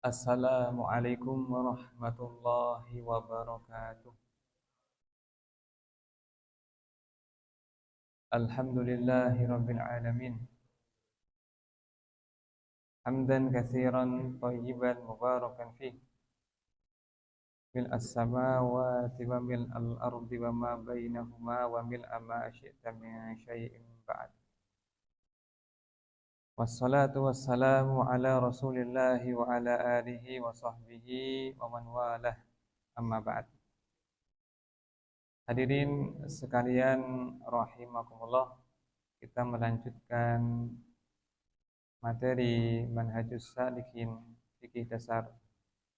Assalamualaikum warahmatullahi wabarakatuh. Alhamdulillahi rabbil alamin. Hamdan katsiran thayyiban mubarakan fih. Mil as-samawati wa mil al-ardi wa ma bainahuma wa mil ma syi'ta min syai'in ba'd. Wassalatu wassalamu ala rasulillahi wa ala alihi wa sahbihi wa man walah, amma ba'd. Hadirin sekalian rahimakumullah, kita melanjutkan materi Manhajus Salikin Fikih Dasar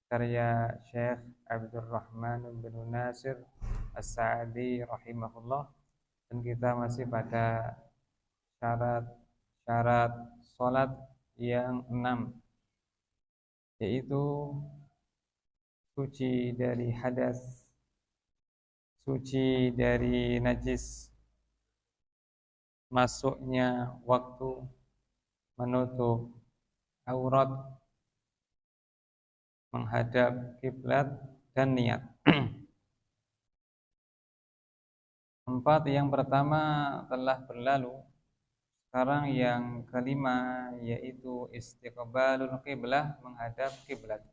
karya Syekh Abdurrahman bin Nasir As-Sa'di rahimahullah, dan kita masih pada syarat-syarat salat yang 6, yaitu suci dari hadas, suci dari najis, masuknya waktu, menutup aurat, menghadap kiblat, dan niat. 4 yang pertama telah berlalu. Sekarang yang kelima, yaitu istiqbalul qiblah, menghadap kiblat.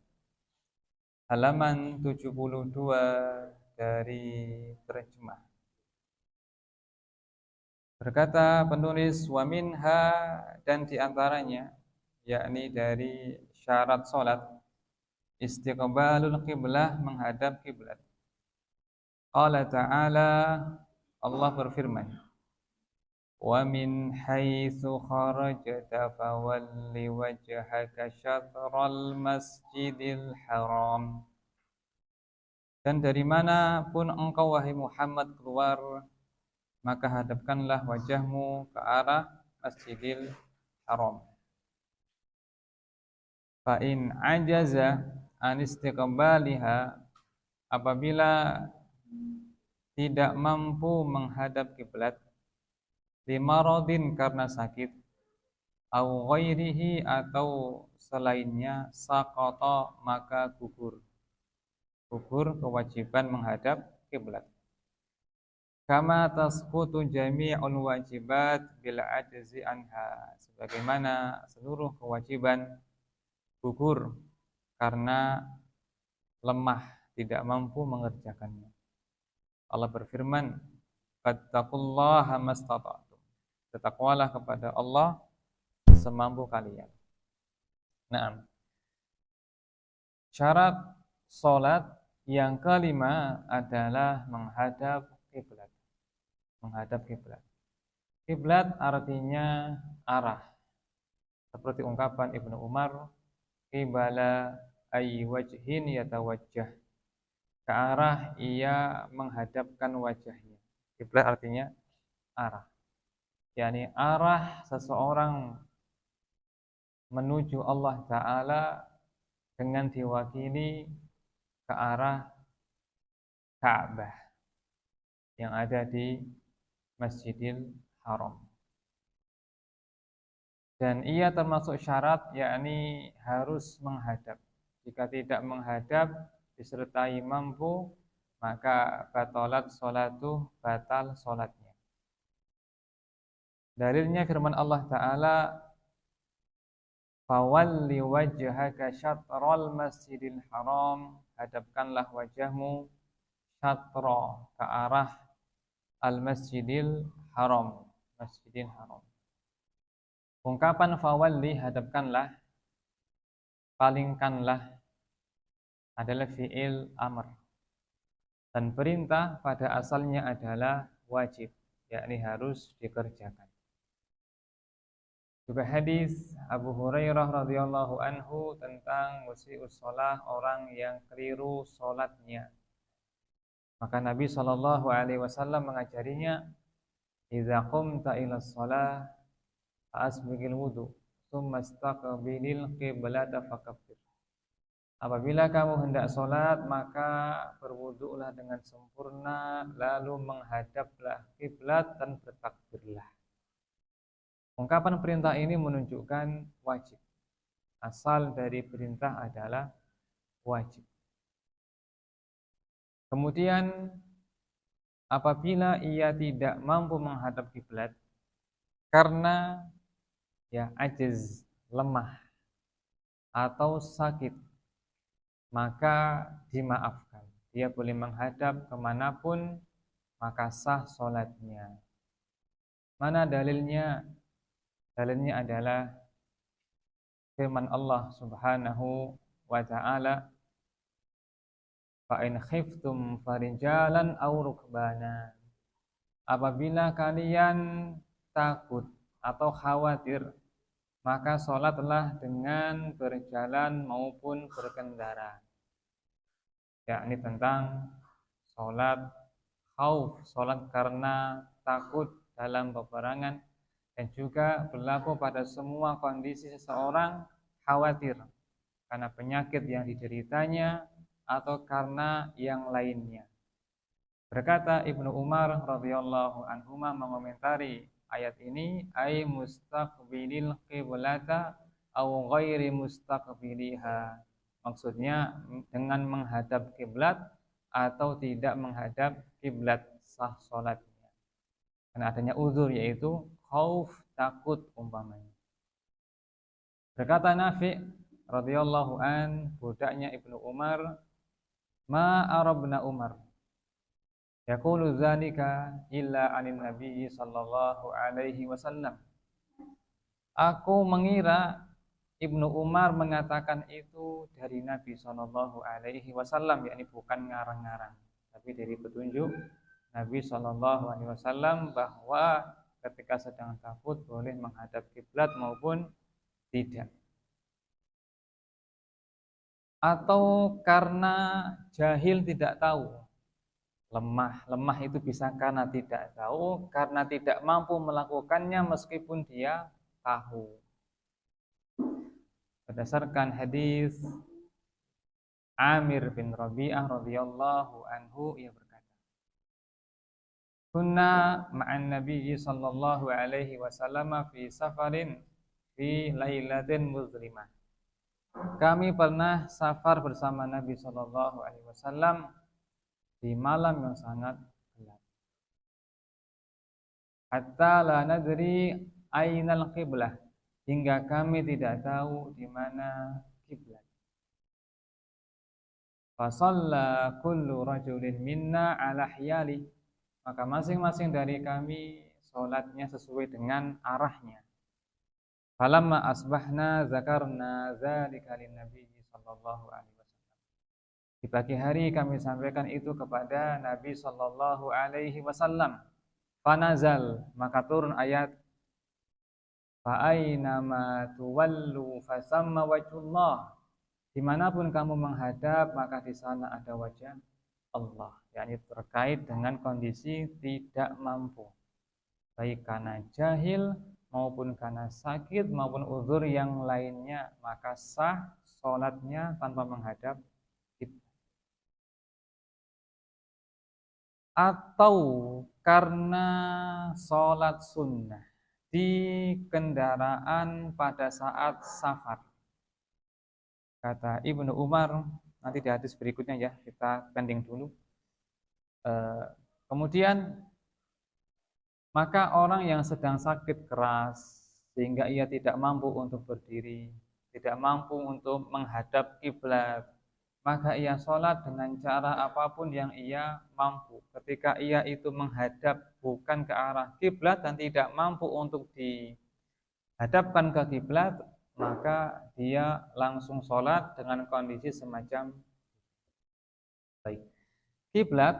Halaman 72 dari terjemah. Berkata penulis, wa minha, dan diantaranya, yakni dari syarat salat, istiqbalul qiblah, menghadap kiblat. Qala ta'ala, Allah berfirman, wa min haitsu kharajta fawalli wajhaka syatral masjidil haram. Dan dari mana pun engkau wahai Muhammad keluar, maka hadapkanlah wajahmu ke arah Masjidil Haram. Fa in ajaza an istiqbaliha, apabila tidak mampu menghadap kiblat, limaradin, karena sakit, au ghairihi, atau selainnya, saqata, maka gugur kewajiban menghadap kiblat. Kama tasqutu jami'ul wajibat bila ajzi anha, sebagaimana seluruh kewajiban gugur karena lemah, tidak mampu mengerjakannya. Allah berfirman, fattaqullaha mastata'tum, bertakwalah kepada Allah semampu kalian. Nah, syarat salat yang kelima adalah menghadap kiblat. Menghadap kiblat. Kiblat artinya arah. Seperti ungkapan Ibnu Umar, qibala ay wajhin yatawajjah, ke arah ia menghadapkan wajahnya. Kiblat artinya arah, yakni arah seseorang menuju Allah Ta'ala dengan diwakili ke arah Ka'bah yang ada di Masjidil Haram. Dan ia termasuk syarat, yakni harus menghadap. Jika tidak menghadap disertai mampu, maka batalat sholatuh, batal sholatnya. Dalilnya firman Allah Ta'ala, fawalli wajhaka syatral masjidil haram, hadapkanlah wajahmu syatra, ke arah al-masjidil haram, masjidil haram. Ungkapan fawalli, hadapkanlah, palingkanlah, adalah fi'il amr, dan perintah pada asalnya adalah wajib, yakni harus dikerjakan. Juga hadis Abu Hurairah radhiyallahu anhu tentang musii'us shalah, orang yang keliru salatnya. Maka Nabi SAW mengajarinya, idza qumta ila shalah fa'asbighil wudu, tsumma istaqbilil qiblata fakabbir. Apabila kamu hendak sholat, maka berwudu'lah dengan sempurna, lalu menghadaplah kiblat dan bertakbirlah. Ungkapan perintah ini menunjukkan wajib. Asal dari perintah adalah wajib. Kemudian apabila ia tidak mampu menghadap kiblat karena ajiz, lemah atau sakit, maka dimaafkan. Dia boleh menghadap kemanapun, maka sah sholatnya. Mana dalilnya? Dalilnya adalah firman Allah Subhanahu wa ta'ala, fa in khiftum farijalan aw rukbana. Apabila kalian takut atau khawatir, maka sholatlah dengan berjalan maupun berkendara. Yakni tentang sholat khauf, sholat karena takut dalam peperangan, dan juga berlaku pada semua kondisi seseorang khawatir karena penyakit yang dideritanya atau karena yang lainnya. Berkata Ibnu Umar radhiyallahu anhuma mengomentari ayat ini, ay mustaqbilil qiblata aw ghairi mustaqbiliha. Maksudnya dengan menghadap kiblat atau tidak menghadap kiblat, sah salatnya. Karena adanya uzur, yaitu khauf, takut umpamanya. Berkata Nafi radhiyallahu an, budaknya Ibnu Umar, ma arabna Umar yaqulu dzalika illa anin nabiy sallallahu alaihi wasallam. Aku mengira Ibnu Umar mengatakan itu dari Nabi sallallahu alaihi wasallam, yakni bukan ngarang-ngarang, tapi dari petunjuk Nabi sallallahu alaihi wasallam bahwa ketika sedang takut boleh menghadap kiblat maupun tidak. Atau karena jahil, tidak tahu. Lemah itu bisa karena tidak tahu, karena tidak mampu melakukannya meskipun dia tahu. Berdasarkan hadis Amir bin Rabi'ah radhiyallahu anhu, ia berkata, kunna ma'an nabiyyi sallallahu alaihi wasallam fi safarin fi lailatin muzlimah. Kami pernah safar bersama Nabi sallallahu alaihi wasallam di malam yang sangat gelap. Hatta la nadri ainal qiblah, hingga kami tidak tahu di mana kiblat. Fa shalla kullu rajulin minna ala hiyali, maka masing-masing dari kami salatnya sesuai dengan arahnya. Falamma asbahna zakarna dzalika lin nabiy sallallahu alaihi wasallam. Di pagi hari kami sampaikan itu kepada Nabi sallallahu alaihi wasallam. Fanazal, maka turun ayat, fa aina ma tuwallu fasamma wajhullah. Dimanapun kamu menghadap, maka di sana ada wajah Allah. yakni terkait dengan kondisi tidak mampu, baik karena jahil maupun karena sakit maupun uzur yang lainnya, maka sah sholatnya tanpa menghadap kiblat. Atau karena sholat sunnah di kendaraan pada saat safar. Kata Ibnu Umar, nanti di hadis berikutnya ya, kita pending dulu. Kemudian maka orang yang sedang sakit keras sehingga ia tidak mampu untuk berdiri, tidak mampu untuk menghadap kiblat, maka ia sholat dengan cara apapun yang ia mampu. Ketika ia itu menghadap bukan ke arah kiblat dan tidak mampu untuk dihadapkan ke kiblat, maka dia langsung sholat dengan kondisi semacam baik. Kiblat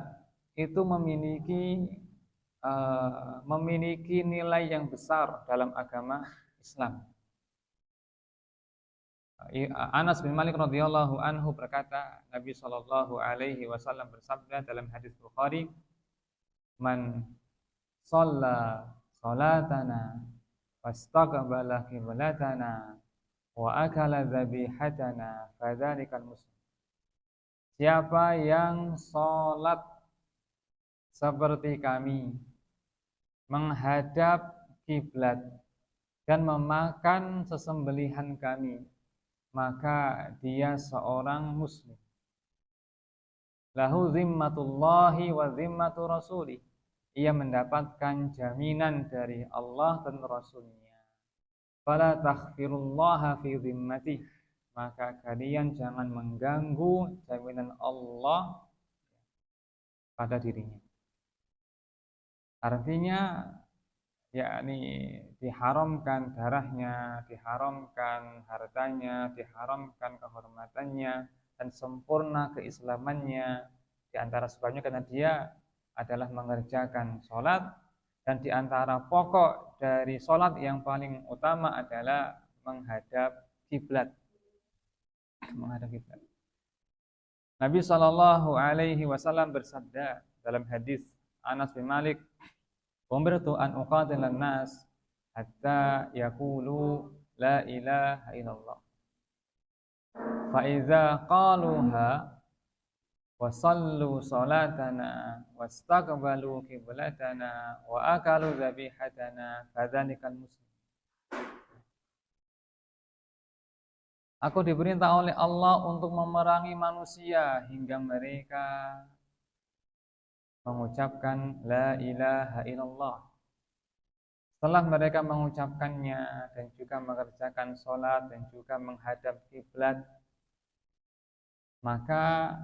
itu memiliki nilai yang besar dalam agama Islam. Anas bin Malik radhiyallahu anhu berkata, Nabi sallallahu alaihi wasallam bersabda dalam hadis Bukhari, "Man shalla salatana wastaqbala qiblatana wa akala dhabihatana fadzalikal muslim." Siapa yang salat seperti kami, menghadap kiblat dan memakan sesembelihan kami, maka dia seorang muslim. Lahu zimmatullahi wa zimmatu rasulih. Ia mendapatkan jaminan dari Allah dan Rasulnya. Fala takhfirullaha fi zimmatih. Maka kalian jangan mengganggu jaminan Allah pada dirinya. Artinya, yakni diharamkan darahnya, diharamkan hartanya, diharamkan kehormatannya, dan sempurna keislamannya. Di antara sebabnya karena dia adalah mengerjakan sholat, dan di antara pokok dari sholat yang paling utama adalah menghadap kiblat. Nabi Shallallahu Alaihi Wasallam bersabda dalam hadis Anas bin Malik, "Umirtu an uqatilan nas hatta yaqulu la ilaha illallah. Fa idza qaluha wa sallu salatana wastaqbalu qiblatana wa akalu dhabihatana fadzalikal muslim." Aku diperintah oleh Allah untuk memerangi manusia hingga mereka mengucapkan la ilaha illallah. Setelah mereka mengucapkannya dan juga mengerjakan sholat dan juga menghadap kiblat, maka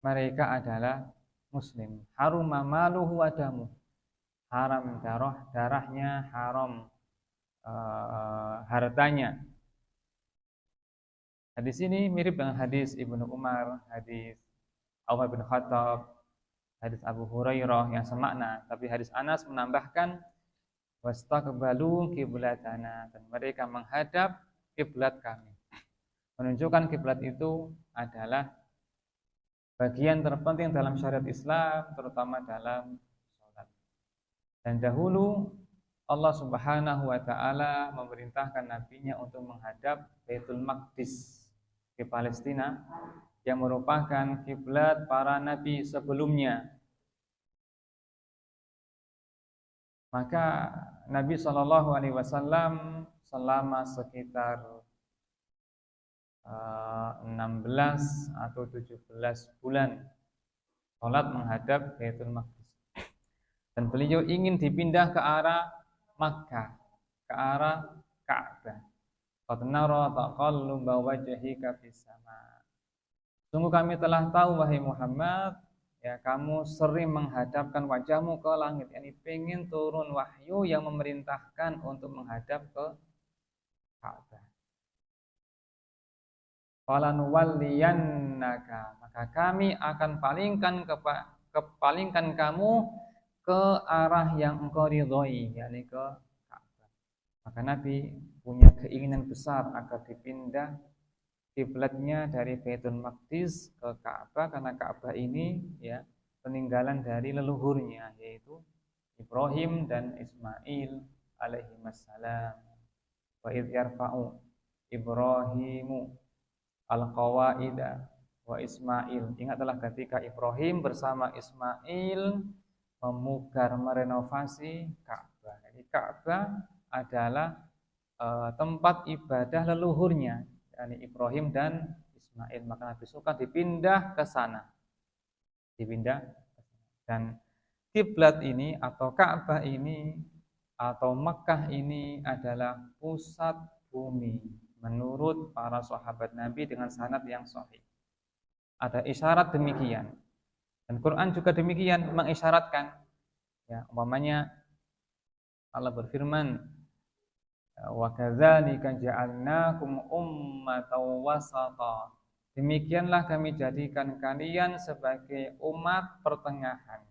mereka adalah muslim. Haruma maluhu wa damu. Haram darahnya, haram hartanya. Hadis ini mirip dengan hadis Ibnu Umar, hadis Umar bin Khattab, hadis Abu Hurairah yang semakna, tapi hadis Anas menambahkan wastaqbalu qiblatana, dan mereka menghadap kiblat kami. Menunjukkan kiblat itu adalah bagian terpenting dalam syariat Islam, terutama dalam sholat. Dan dahulu Allah Subhanahu wa taala memerintahkan nabinya untuk menghadap Baitul Maqdis di Palestina yang merupakan kiblat para nabi sebelumnya. Maka Nabi Shallallahu Alaihi Wasallam selama sekitar 16 atau 17 bulan sholat menghadap Baitul Maqdis, dan beliau ingin dipindah ke arah Makkah, ke arah Ka'bah. Qad nara taqalluba wajhika fis sama. Sungguh kami telah tahu wahai Muhammad, ya kamu sering menghadapkan wajahmu ke langit, yakni pengen turun wahyu yang memerintahkan untuk menghadap ke Ka'bah. Falanuwalliyannaka, maka kami akan palingkan kamu ke arah yang engkau ridhoi, yakni ke Ka'bah. Maka Nabi punya keinginan besar agar dipindah kiblatnya dari Baitul Maqdis ke Ka'bah, karena Ka'bah ini ya peninggalan dari leluhurnya, yaitu Ibrahim dan Ismail alaihimassalam. Wa idz yarfa'u Ibrahimu al-qawaida wa Ismail. Ingatlah ketika Ibrahim bersama Ismail memugar merenovasi Ka'bah. Jadi Ka'bah adalah tempat ibadah leluhurnya, yakni Ibrahim dan Ismail. Maka Nabi suka dipindah ke sana. Dan kiblat ini atau Ka'bah ini atau Mekah ini adalah pusat bumi menurut para sahabat Nabi dengan sanad yang sahih. Ada isyarat demikian. Dan Quran juga demikian mengisyaratkan. Ya, umpamanya Allah berfirman, wa kadzalika ja'alnakum ummatan wasata. Demikianlah kami jadikan kalian sebagai umat pertengahan.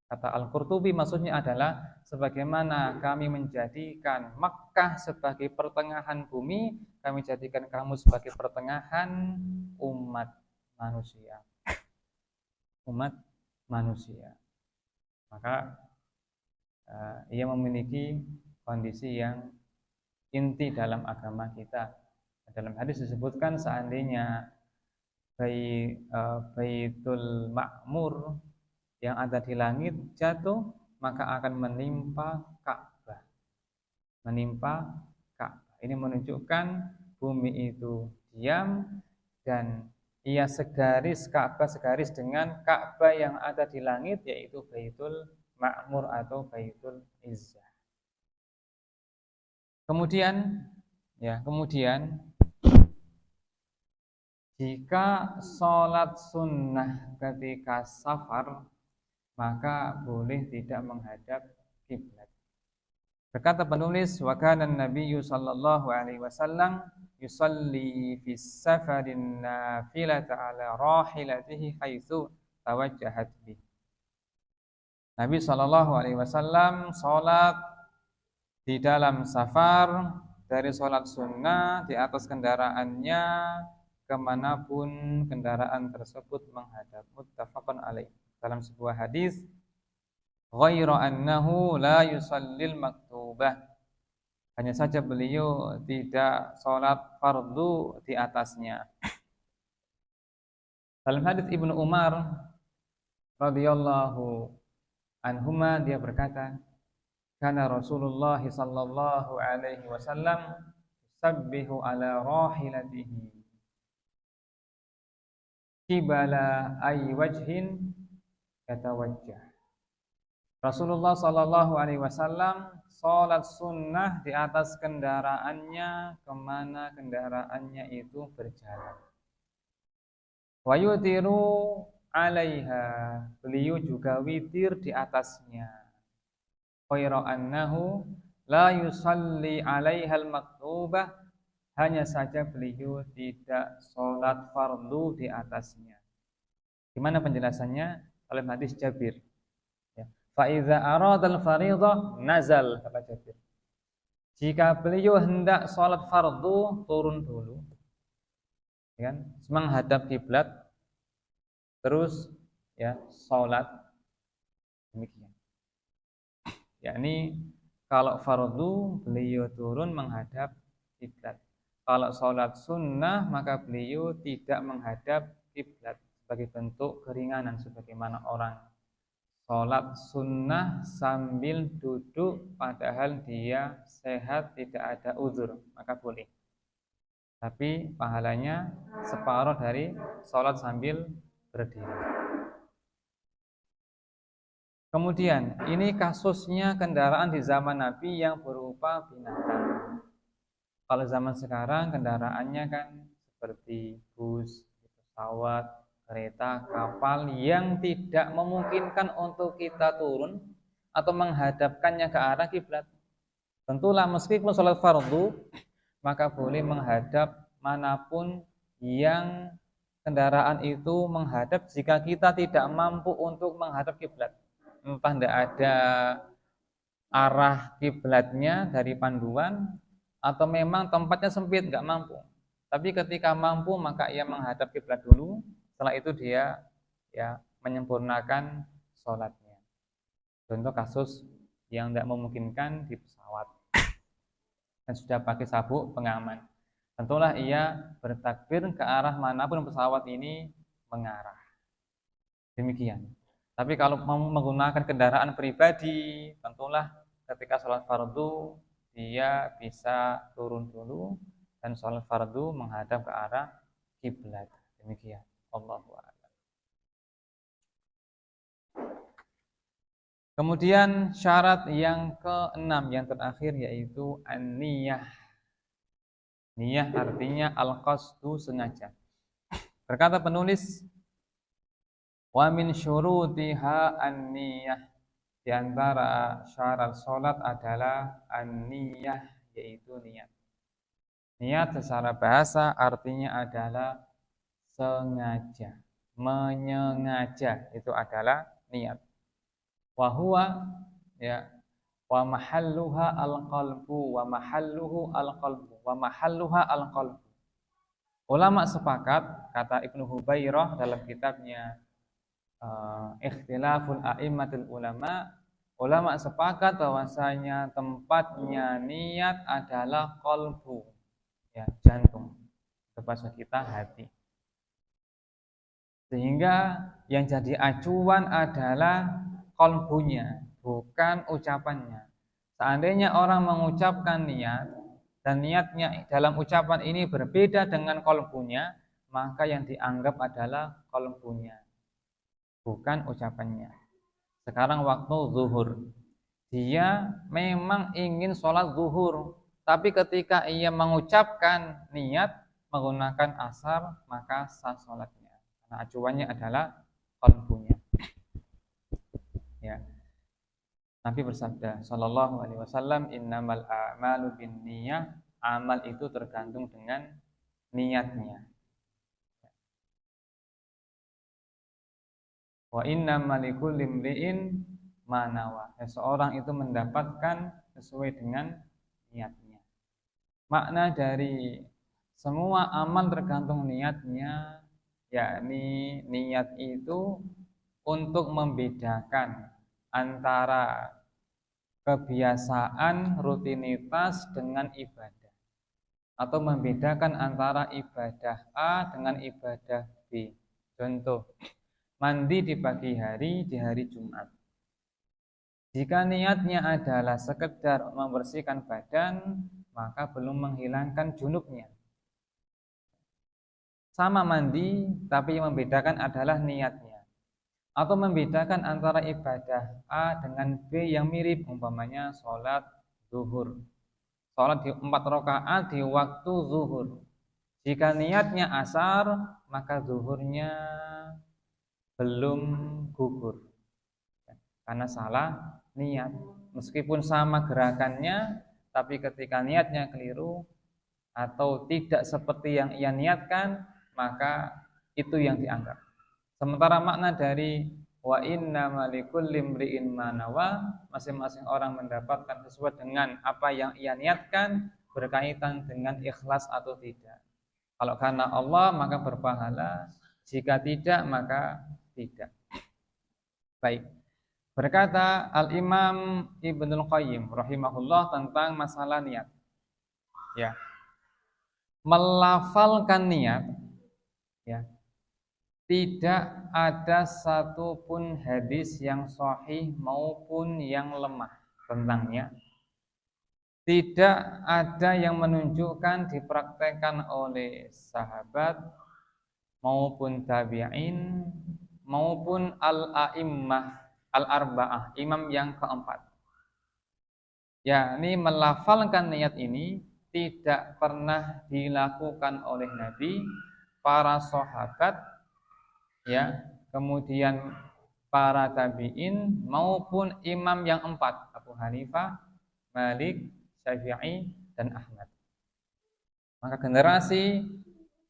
Kata Al-Qurtubi maksudnya adalah sebagaimana kami menjadikan Makkah sebagai pertengahan bumi, kami jadikan kamu sebagai pertengahan umat manusia. Umat manusia. Maka ia memiliki kondisi yang inti dalam agama kita. Dalam hadis disebutkan seandainya Baitul Ma'mur yang ada di langit jatuh, maka akan menimpa Ka'bah. Ini menunjukkan bumi itu diam dan ia segaris Ka'bah segaris dengan Ka'bah yang ada di langit, yaitu Baitul Ma'mur atau Baitul Izzah. Kemudian jika sholat sunnah ketika safar, maka boleh tidak menghadap kiblat. Berkata penulis, wa kana an-nabiyyu sallallahu alaihi wasallam yusalli fi safarin nafilata ala rahilatihi haitsu tawajjahat bi. Nabi sallallahu alaihi wasallam salat di dalam safar dari salat sunnah di atas kendaraannya kemanapun kendaraan tersebut menghadap. Muttafaqun alaih. Dalam sebuah hadis, ghairu annahu la yusallil maktubah. Hanya saja beliau tidak sholat fardu di atasnya. Dalam hadis Ibnu Umar radhiyallahu anhuma, dia berkata, kana Rasulullah sallallahu alaihi wasallam yusabbihu ala rahilatihi qibala ay wajhin yatawajjah. Rasulullah sallallahu alaihi wasallam salat sunnah di atas kendaraannya kemana kendaraannya itu berjalan. Wa yutiru alaiha, beliau juga witir di atasnya. Ghairu annahu la yusalli alaiha al-maktubah, hanya saja beliau tidak salat fardu di atasnya. Gimana penjelasannya? Oleh hadis Jabir. Fa iza aradal fariidhah nazal, kata Jabir. Jika beliau hendak salat fardu, turun dulu. Ya kan? Menghadap kiblat terus salat demikian. Yakni kalau fardu beliau turun menghadap kiblat. Kalau salat sunnah maka beliau tidak menghadap kiblat sebagai bentuk keringanan, sebagaimana orang sholat sunnah sambil duduk padahal dia sehat, tidak ada uzur, maka boleh. Tapi pahalanya separuh dari sholat sambil berdiri. Kemudian ini kasusnya kendaraan di zaman Nabi yang berupa binatang. Kalau zaman sekarang kendaraannya kan seperti bus, pesawat, kereta, kapal yang tidak memungkinkan untuk kita turun atau menghadapkannya ke arah kiblat. Tentulah meskipun sholat fardu, maka boleh menghadap manapun yang kendaraan itu menghadap jika kita tidak mampu untuk menghadap kiblat. Entah tidak ada arah kiblatnya dari panduan atau memang tempatnya sempit, nggak mampu. Tapi ketika mampu maka ia menghadap kiblat dulu. Setelah itu dia menyempurnakan sholatnya. Contoh kasus yang tidak memungkinkan di pesawat dan sudah pakai sabuk pengaman. Tentulah ia bertakbir ke arah manapun pesawat ini mengarah. Demikian. Tapi kalau menggunakan kendaraan pribadi, tentulah ketika sholat fardu dia bisa turun dulu dan sholat fardu menghadap ke arah kiblat. Demikian. Allahu a'lam. Kemudian syarat yang keenam, yang terakhir, yaitu an-niyah. Niyah artinya al-qasdu, sengaja. Berkata penulis, wa min syurutiha an-niyah, di antara syarat salat adalah an-niyah, yaitu niat. Niat secara bahasa artinya adalah sengaja, menyengaja, itu adalah niat. Wa huwa wa mahalluha al-qalbu wa mahalluhu al-qalbu wa mahalluha al-qalbu. Ulama sepakat, kata Ibnu Hubairah dalam kitabnya Ikhtilaful A'immatul Ulama, ulama sepakat bahwasanya tempatnya niat adalah qalbu, jantung, bahasa kita hati. Sehingga yang jadi acuan adalah qalbunya, bukan ucapannya. Seandainya orang mengucapkan niat, dan niatnya dalam ucapan ini berbeda dengan qalbunya, maka yang dianggap adalah qalbunya, bukan ucapannya. Sekarang waktu zuhur, dia memang ingin sholat zuhur, tapi ketika ia mengucapkan niat menggunakan asar, maka sah sholatnya. Karena acuannya adalah qalbunya. Ya. Nabi bersabda sallallahu alaihi wasallam, innamal a'malu binniyah, amal itu tergantung dengan niatnya. Wa innamal likulli imri'in ma nawa. Seseorang itu mendapatkan sesuai dengan niatnya. Makna dari semua amal tergantung niatnya, yakni niat itu untuk membedakan antara kebiasaan rutinitas dengan ibadah, atau membedakan antara ibadah A dengan ibadah B. Contoh, mandi di pagi hari di hari Jumat. Jika niatnya adalah sekedar membersihkan badan, maka belum menghilangkan junubnya. Sama mandi, tapi yang membedakan adalah niatnya. Atau membedakan antara ibadah A dengan B yang mirip, umpamanya sholat zuhur, sholat di 4 rakaat di waktu zuhur. Jika niatnya asar, maka zuhurnya belum gugur karena salah niat. Meskipun sama gerakannya, tapi ketika niatnya keliru atau tidak seperti yang ia niatkan, maka itu yang dianggap. Sementara makna dari wa inna likulli imri'in ma nawa, masing-masing orang mendapatkan sesuai dengan apa yang ia niatkan, berkaitan dengan ikhlas atau tidak. Kalau karena Allah maka berpahala, jika tidak maka tidak. Baik. Berkata Al-Imam Ibnul Qayyim rahimahullah tentang masalah niat. Ya. Melafalkan niat, ya. Tidak ada satupun hadis yang sahih maupun yang lemah tentangnya. Tidak ada yang menunjukkan dipraktekkan oleh sahabat maupun tabi'in maupun al-a'immah al-arba'ah, imam yang keempat. Yakni melafalkan niat ini tidak pernah dilakukan oleh Nabi, para sahabat, ya, kemudian para tabi'in maupun imam yang empat, Abu Hanifah, Malik, Syafi'i, dan Ahmad. Maka generasi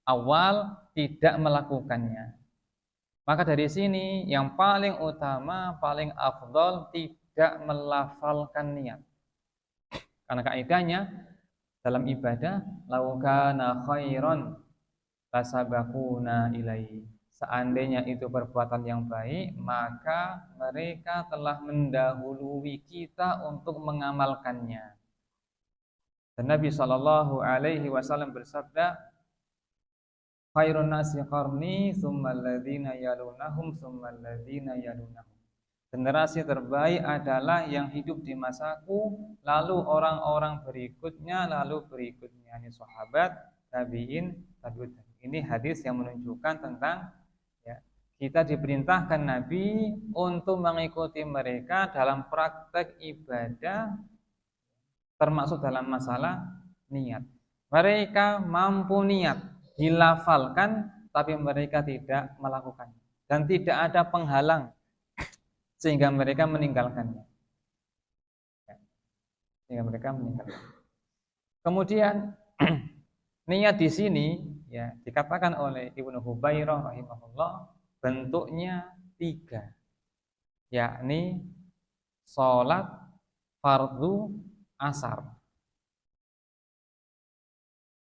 awal tidak melakukannya. Maka dari sini yang paling utama, paling afdal tidak melafalkan niat. Karena kaidahnya dalam ibadah, lau kana khairan lasabaquna ilaihi. Seandainya itu perbuatan yang baik, maka mereka telah mendahului kita untuk mengamalkannya. Dan Nabi sallallahu alaihi wasallam bersabda, khairun nasi qarni tsumma alladziina yalunahum tsumma alladziina yalunahum. Generasi terbaik adalah yang hidup di masaku, lalu orang-orang berikutnya, lalu berikutnya. Ini sahabat, tabi'in, tabi'ut. Ini hadis yang menunjukkan tentang, ya, kita diperintahkan Nabi untuk mengikuti mereka dalam praktek ibadah, termasuk dalam masalah niat. Mereka mampu niat, dilafalkan, tapi mereka tidak melakukan, dan tidak ada penghalang sehingga mereka meninggalkannya. Sehingga mereka meninggalkan. Kemudian niat di sini, ya, dikatakan oleh Ibnu Hubairah rahimahullah bentuknya 3, yakni sholat fardu asar.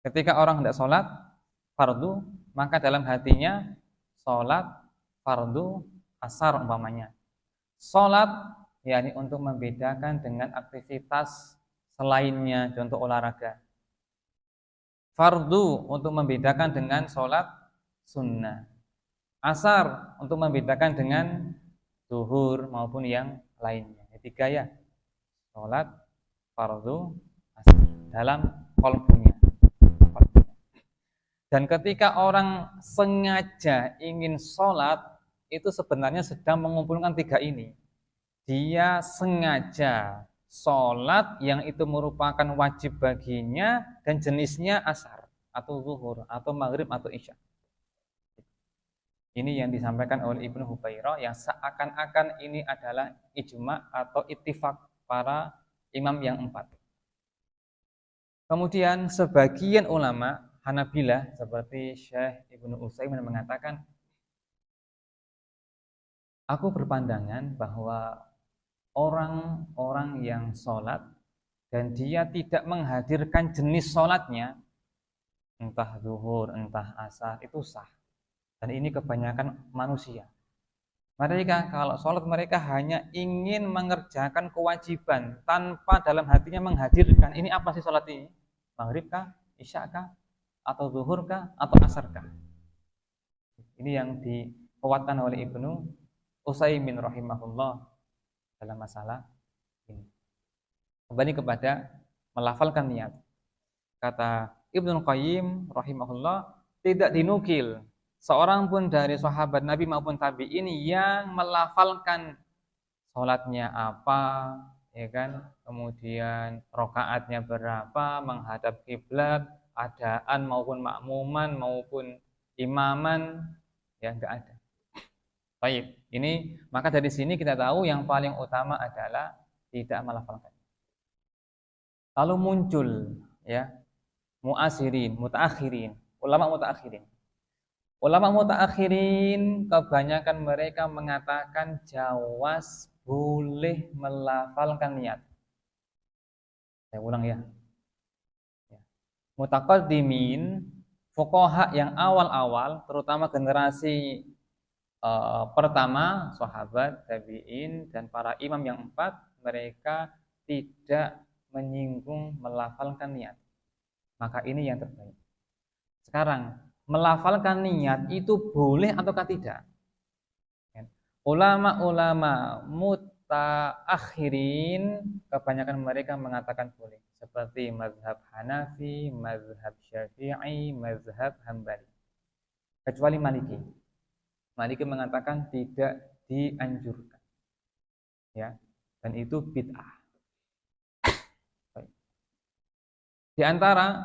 Ketika orang hendak sholat fardu, maka dalam hatinya sholat fardu asar umpamanya. Sholat, yakni untuk membedakan dengan aktivitas selainnya, contoh olahraga. Fardu untuk membedakan dengan sholat sunnah. Asar untuk membedakan dengan zuhur maupun yang lainnya. 3 ya. Sholat fardu asar dalam qalbunya. Dan ketika orang sengaja ingin sholat, itu sebenarnya sedang mengumpulkan tiga ini. Dia sengaja sholat yang itu merupakan wajib baginya dan jenisnya asar atau zuhur atau maghrib atau isya. Ini yang disampaikan oleh Ibnu Hubairah yang seakan-akan ini adalah ijma atau ittifaq para imam yang empat. Kemudian sebagian ulama Hanabilah seperti Syekh Ibnu Utsaimin mengatakan, aku berpandangan bahwa orang-orang yang sholat dan dia tidak menghadirkan jenis sholatnya, entah zuhur, entah asar, itu sah. Dan ini kebanyakan manusia. Mereka kalau sholat mereka hanya ingin mengerjakan kewajiban tanpa dalam hatinya menghadirkan, ini apa sih sholat ini? Maghrib kah? Isya kah? Atau zuhur kah? Atau asar kah? Ini yang dikuatkan oleh Ibnu Utsaimin rahimahullah dalam masalah ini. Kembali kepada melafalkan niat. Kata Ibnu Qayyim rahimahullah, tidak dinukil seorang pun dari sahabat Nabi maupun tabi'in yang melafalkan sholatnya apa, ya kan? Kemudian rakaatnya berapa, menghadap kiblat, adaan maupun makmuman maupun imaman, ya enggak ada. Baik, ini maka dari sini kita tahu yang paling utama adalah tidak melafalkan. Lalu muncul ya muasirin, mutaakhirin, ulama mutaakhirin. Ulama mutaakhirin kebanyakan mereka mengatakan jawaz boleh melafalkan niat. Saya ulang ya. Mutaqaddimin, fuqaha yang awal-awal, terutama generasi pertama, sahabat, tabi'in, dan para imam yang empat, mereka tidak menyinggung melafalkan niat. Maka ini yang terbaik. Sekarang, melafalkan niat itu boleh ataukah tidak? Ulama-ulama mutaakhirin kebanyakan mereka mengatakan boleh, seperti mazhab Hanafi, mazhab Syafi'i, mazhab Hambali. Kecuali Maliki. Maliki mengatakan tidak dianjurkan. Ya, dan itu bid'ah. Di antara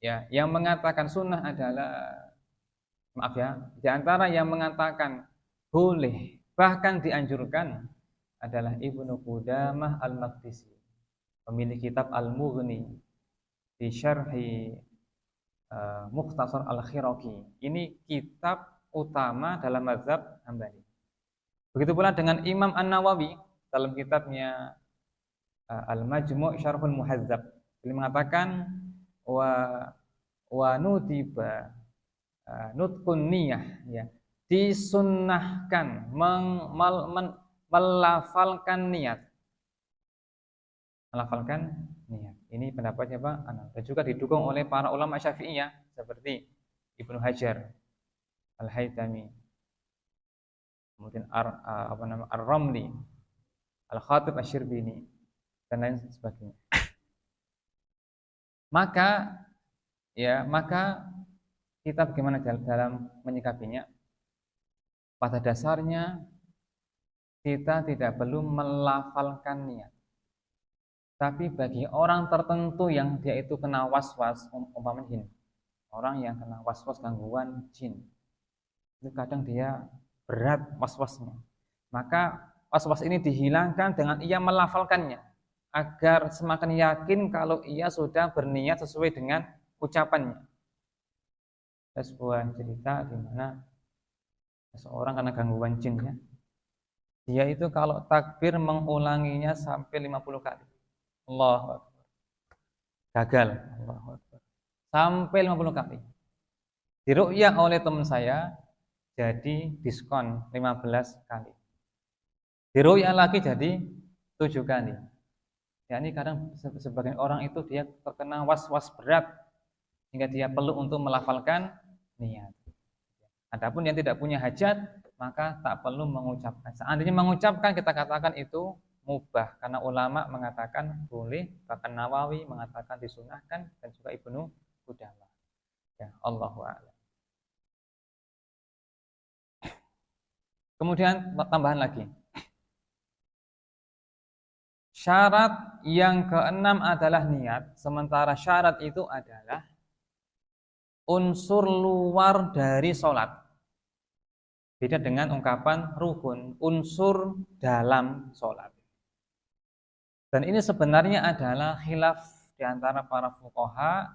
ya yang mengatakan sunnah adalah di antara yang mengatakan boleh bahkan dianjurkan adalah Ibnu Qudamah Al-Maqdisi, pemilik kitab Al-Mughni di syarhi Mukhtasar Al-Khiraqi. Ini kitab utama dalam mazhab Hambali. Begitu pula dengan Imam An-Nawawi dalam kitabnya Al-Majmu' Syarhul Muhazzab. Beliau mengatakan wa nutiba nutqun niyah, ya, disunnahkan melafalkan niat. Melafalkan niat. Ini pendapatnya Pak Anas. Dan juga didukung oleh para ulama Syafi'iyah seperti Ibnu Hajar Al-Haytami, kemudian Ar-Ramli, Al-Khatib Asy-Syirbini, dan lain sebagainya. Maka kita bagaimana dalam menyikapinya? Pada dasarnya kita tidak perlu melafalkan niat. Tapi bagi orang tertentu yang dia itu kena waswas, umpamanya jin, orang yang kena waswas gangguan jin, itu kadang dia berat waswasnya. Maka waswas ini dihilangkan dengan ia melafalkannya, agar semakin yakin kalau ia sudah berniat sesuai dengan ucapannya. Ada sebuah cerita di mana seseorang kena gangguan jin, ya. Dia itu kalau takbir mengulanginya sampai 50 kali. Allahu Akbar. Gagal. Allahu Akbar. Sampai 50 kali. Diruqyah oleh teman saya, jadi diskon 15 kali. Diruqyah lagi jadi 7 kali. Ya, ini kadang sebagian orang itu dia terkena was-was berat hingga dia perlu untuk melafalkan niat. Adapun yang tidak punya hajat, maka tak perlu mengucapkan. Seandainya mengucapkan, kita katakan itu mubah karena ulama mengatakan boleh, bahkan Nawawi mengatakan disunahkan, dan juga Ibnu Qudamah. Ya, Allahu a'lam. Kemudian tambahan lagi. Syarat yang keenam adalah niat, sementara syarat itu adalah unsur luar dari sholat. Beda dengan ungkapan rukun, unsur dalam sholat. Dan ini sebenarnya adalah khilaf di antara para fuqaha.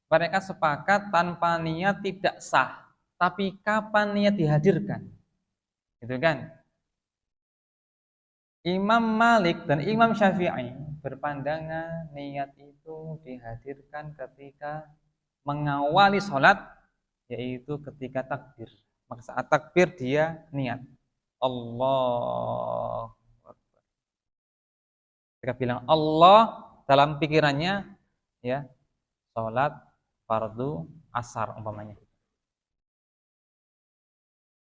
Mereka sepakat tanpa niat tidak sah. Tapi kapan niat dihadirkan? Gitu kan? Imam Malik dan Imam Syafi'i berpandangan niat itu dihadirkan ketika mengawali sholat, yaitu ketika takbir. Maka saat takbir dia niat Allah. Ketika bilang Allah, dalam pikirannya ya sholat fardu asar umpamanya.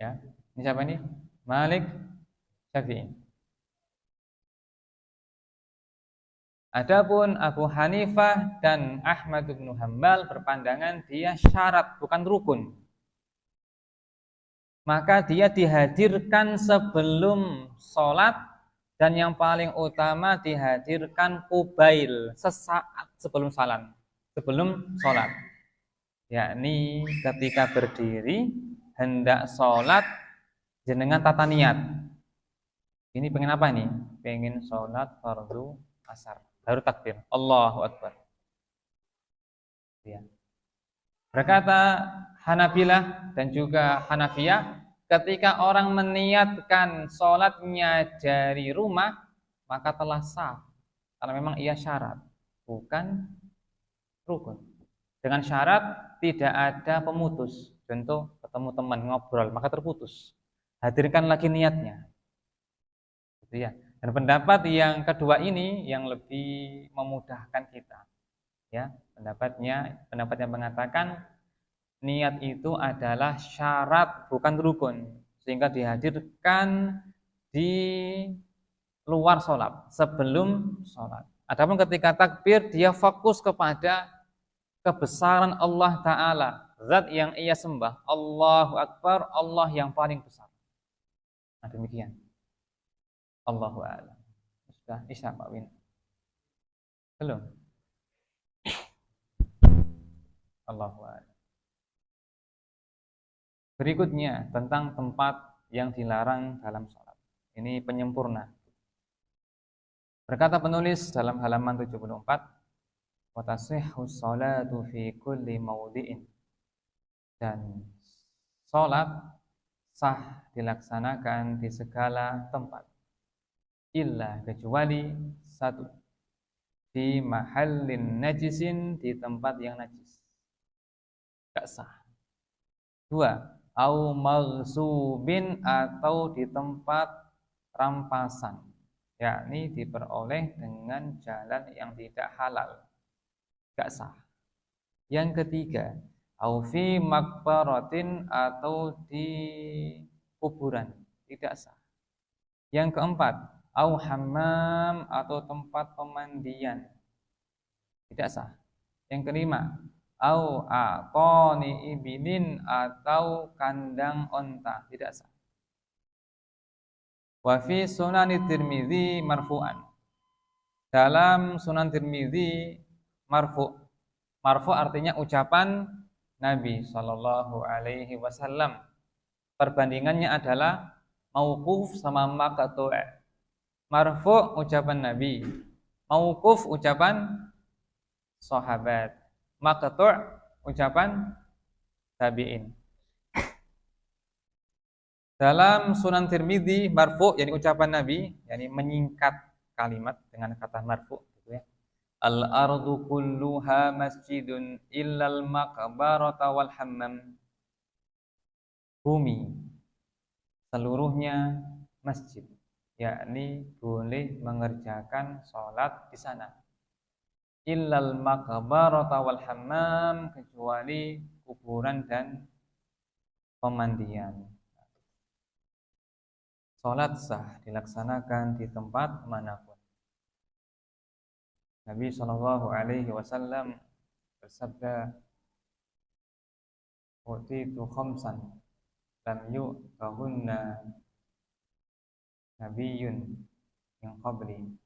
Ya, ini siapa ini? Malik, Syafi'i. Adapun Abu Hanifah dan Ahmad bin Hanbal berpandangan dia syarat bukan rukun. Maka dia dihadirkan sebelum sholat, dan yang paling utama dihadirkan qubail, sesaat sebelum salam, sebelum sholat. Yakni ketika berdiri hendak sholat jenengan tata niat. Ini pengen apa nih? Pengen sholat fardu asar. Baru takbir, Allahu Akbar. Ya. Berkata Hanabilah dan juga Hanafiyah, ketika orang meniatkan sholatnya dari rumah, maka telah sah. Karena memang ia syarat, bukan rukun. Dengan syarat tidak ada pemutus. Contoh ketemu teman ngobrol, maka terputus. Hadirkan lagi niatnya. Gitu ya. Dan pendapat yang kedua ini yang lebih memudahkan kita. Ya, pendapat yang mengatakan niat itu adalah syarat bukan rukun, sehingga dihadirkan di luar sholat, sebelum sholat. Adapun ketika takbir dia fokus kepada kebesaran Allah Ta'ala, zat yang ia sembah, Allahu Akbar, Allah yang paling besar. Nah, demikian. Allahu a'lam. Sudah isya Pak Win? Belum? Allahu a'lam. Berikutnya tentang tempat yang dilarang dalam sholat. Ini penyempurna. Berkata penulis dalam halaman 74, wa tasihhu sholatu fi kulli mawdi'in. Dan sholat sah dilaksanakan di segala tempat. Illa kecuali satu, di mahallin najisin, di tempat yang najis, gak sah. Dua, au maghsubin, atau di tempat rampasan, yakni diperoleh dengan jalan yang tidak halal, gak sah. Yang ketiga, au fi maqbaratin, atau di kuburan, tidak sah. Yang keempat, au hammam, atau tempat pemandian, tidak sah. Yang kelima, au aqani ibilin, atau kandang onta, tidak sah. Wa fi Sunan Tirmidzi marfu'an. Dalam Sunan Tirmidzi marfu'. Marfu' artinya ucapan Nabi sallallahu alaihi wasallam. Perbandingannya adalah mauquf sama maqtu'. Marfu' ucapan Nabi, mauquf ucapan sahabat, maqtu' ucapan tabi'in. Dalam Sunan Tirmidzi marfu', yakni ucapan Nabi, yakni menyingkat kalimat dengan kata marfu', gitu ya. Al-ardu kulluha masjidun illal maqbarata wal hammam. Bumi seluruhnya masjid, yakni boleh mengerjakan sholat di sana. Illal maqbarata wal hammam, kecuali kuburan dan pemandian. Salat sah dilaksanakan di tempat manapun. Nabi Shallallahu Alaihi Wasallam bersabda, "Utitu khamsan lam yu'tahunna nabiyyun min qabli."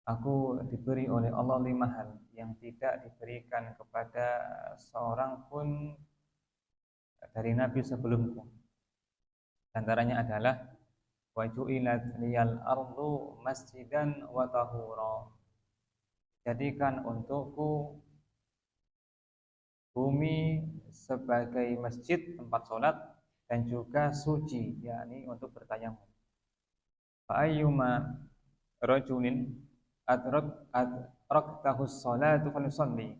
Aku diberi oleh Allah 5 hal yang tidak diberikan kepada seorang pun dari nabi sebelumku. Antaranya adalah wa ju'ilat liyal ardu masjidan wa tahura. Jadikan untukku bumi sebagai masjid tempat sholat dan juga suci, yakni untuk bertayamum. Fa ayyuma rajulin adrakatahus sholatu falyusalli.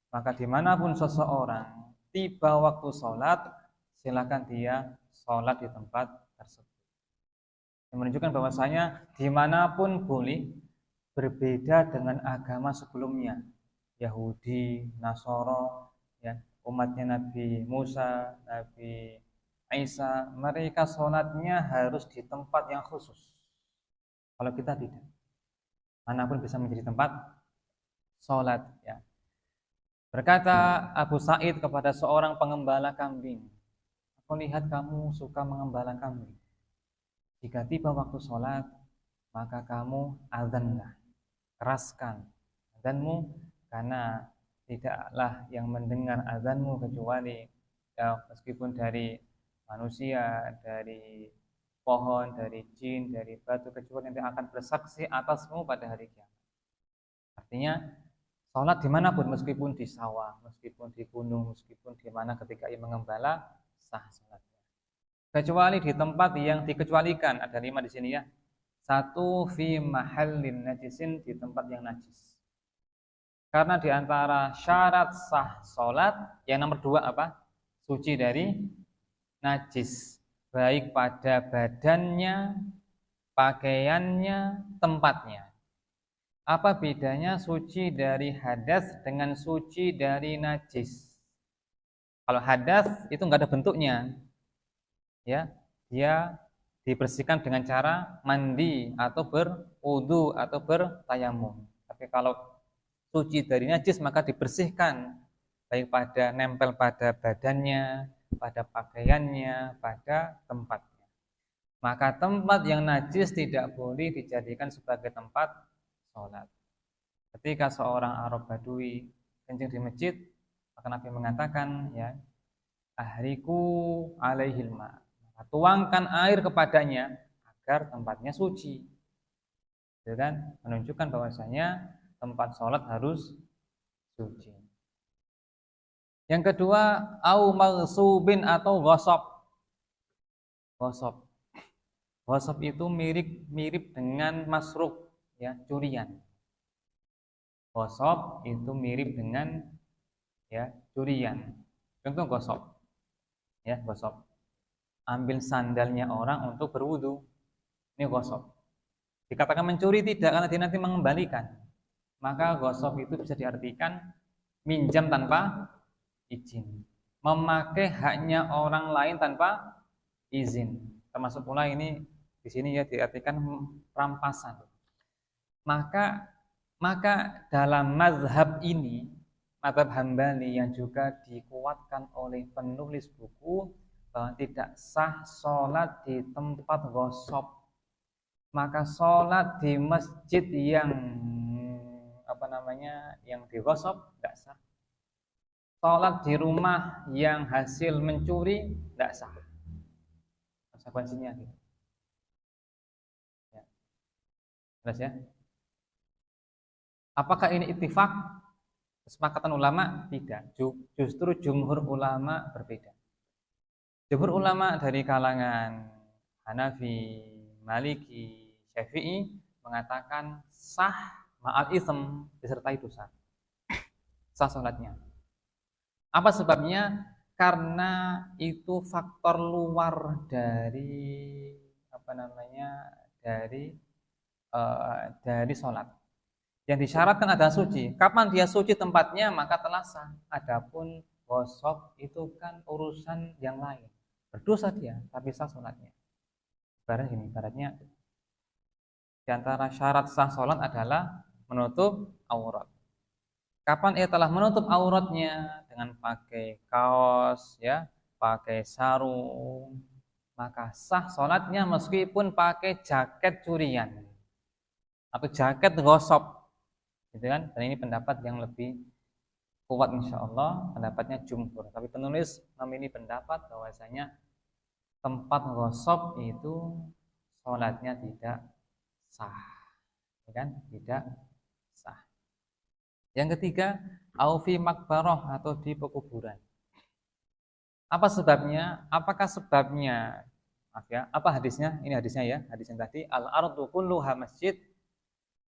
Maka dimanapun seseorang tiba waktu sholat, silakan dia sholat di tempat tersebut. Yang menunjukkan bahwasanya dimanapun boleh, berbeda dengan agama sebelumnya, Yahudi, Nasoro, ya, umatnya Nabi Musa, Nabi Isa, mereka sholatnya harus di tempat yang khusus. Kalau kita tidak, manapun bisa menjadi tempat sholat. Ya. Berkata Abu Sa'id kepada seorang pengembala kambing, "Aku lihat kamu suka mengembala kambing. Jika tiba waktu sholat, maka kamu azanlah, keraskan azanmu, karena tidaklah yang mendengar azanmu kecuali ya, meskipun dari manusia, dari pohon, dari jin, dari batu, kecuali yang akan bersaksi atasmu pada hari kiamat." Artinya sholat dimanapun, meskipun di sawah, meskipun di gunung, meskipun di mana ketika ia mengembala, sah sholatnya. Kecuali di tempat yang dikecualikan, ada 5 di sini ya. 1, fi mahallin najisin, di tempat yang najis. Karena di antara syarat sah sholat yang nomor 2 apa? Suci dari najis, baik pada badannya, pakaiannya, tempatnya. Apa bedanya suci dari hadas dengan suci dari najis? Kalau hadas itu nggak ada bentuknya, ya, dia dibersihkan dengan cara mandi atau berwudu atau bertayamum. Tapi kalau suci dari najis maka dibersihkan, baik pada nempel pada badannya, pada pakaiannya, pada tempatnya. Maka tempat yang najis tidak boleh dijadikan sebagai tempat sholat. Ketika seorang Arab Badui kencing di masjid, maka Nabi mengatakan, ya, ahriku alaihil ma, tuangkan air kepadanya agar tempatnya suci. Itu kan menunjukkan bahwasanya tempat sholat harus suci. Yang kedua, au maghsubin atau ghasab. Ghasab. Ghasab itu mirip dengan masruk, ya, curian. Ghasab itu mirip dengan, ya, curian. Contoh ghasab. Ya, ghasab. Ambil sandalnya orang untuk berwudu. Ini ghasab. Dikatakan mencuri tidak, karena dia nanti mengembalikan. Maka ghasab itu bisa diartikan minjam tanpa izin, memakai haknya orang lain tanpa izin. Termasuk pula ini di sini ya diartikan rampasan. Maka dalam mazhab ini, mazhab Hambali yang juga dikuatkan oleh penulis buku, bahwa tidak sah sholat di tempat ghasab. Maka sholat di masjid yang yang dighasab tidak sah. Sholat di rumah yang hasil mencuri tidak sah. Konsekuensinya gitu. Ya. Jelas ya? Apakah ini ittifaq? Kesepakatan ulama? Tidak. Justru jumhur ulama berbeda. Jumhur ulama dari kalangan Hanafi, Maliki, Syafi'i mengatakan sah ma'al ism, disertai dosa. Sah sholatnya. Apa sebabnya? Karena itu faktor luar dari dari sholat. Yang disyaratkan adalah suci. Kapan dia suci tempatnya maka telah sah. Adapun ghasab itu kan urusan yang lain. Berdosa dia, tapi sah sholatnya. Ibaratnya di antara syarat sah sholat adalah menutup aurat. Kapan ia telah menutup auratnya dengan pakai kaos, ya, pakai sarung, maka sah sholatnya meskipun pakai jaket curian atau jaket gosok, gitu kan? Dan ini pendapat yang lebih kuat insya Allah, pendapatnya jumhur. Tapi penulis memilih pendapat bahwasanya tempat gosok itu sholatnya tidak sah, ya kan? Tidak sah. Yang ketiga, aufi makbaroh atau di pekuburan. Apa sebabnya? Apakah sebabnya? Maaf ya, apa hadisnya? Ini hadisnya ya, hadis yang tadi, al-ardu kulluha masjid.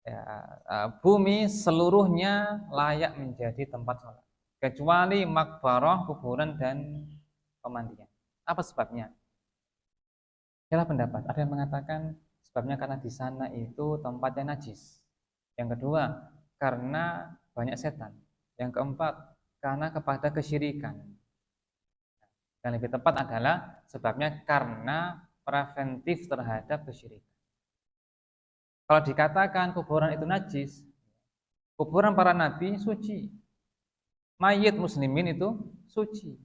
Ya, bumi seluruhnya layak menjadi tempat sholat, kecuali makbaroh, kuburan dan pemandian. Apa sebabnya? Adalah pendapat. Ada yang mengatakan sebabnya karena di sana itu tempatnya najis. Yang kedua, karena banyak setan. Yang keempat, karena kepada kesyirikan. Yang lebih tepat adalah sebabnya karena preventif terhadap kesyirikan. Kalau dikatakan kuburan itu najis, kuburan para nabi suci, mayit muslimin itu suci,